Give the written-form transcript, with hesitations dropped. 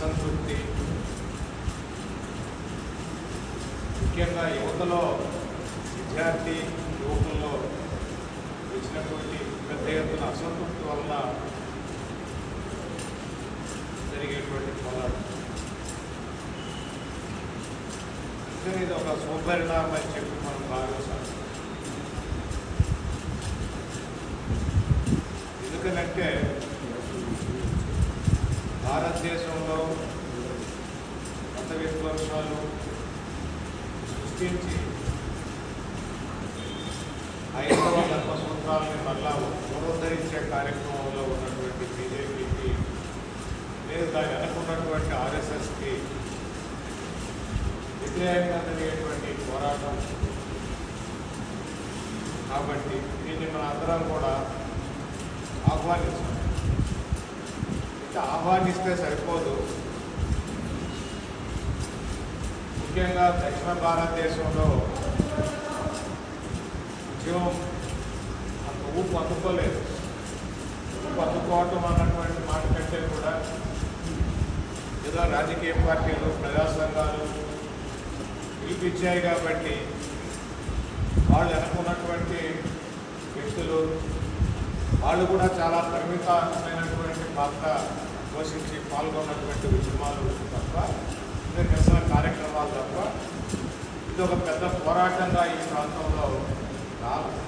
అసంతృప్తి, ముఖ్యంగా యువతలో విద్యార్థి యువకుల్లో వచ్చినటువంటి పెద్ద ఎత్తున అసంతృప్తి వలన జరిగేటువంటి పోరాటం. ఇది ఒక శుభపరిణామం అని చెప్పి మనం భావిస్తాం. ఎందుకనంటే భారతదేశంలో మత విధ్వంసాలు సృష్టించి ఐదవ ధర్మ సూత్రాలని మళ్ళా పునరుద్ధరించే కార్యక్రమంలో ఉన్నటువంటి బీజేపీకి లేదు దాని వెనకున్నటువంటి ఆర్ఎస్ఎస్కి వ్యతిరేకంగా జరిగేటువంటి పోరాటం కాబట్టి దీన్ని మన అందరం కూడా ఆహ్వానించాలి. ఇంకా ఆహ్వానిస్తే సరిపోదు. ముఖ్యంగా దక్షిణ భారతదేశంలో ఉద్యమం అంత ఊపు అందుకోలేదు. ఊపు అందుకోవటం అన్నటువంటి మాట కంటే కూడా ఏదో రాజకీయ పార్టీలు ప్రజా సంఘాలు పిలిపించాయి కాబట్టి వాళ్ళు వెనకున్నటువంటి వ్యక్తులు వాళ్ళు కూడా చాలా పరిమితమైనటువంటి పాత్ర పోషించి పాల్గొన్నటువంటి ఉద్యమాలు తప్ప నిరసన కార్యక్రమాలు తప్ప ఇది ఒక పెద్ద పోరాటంగా ఈ ప్రాంతంలో రాలేదు.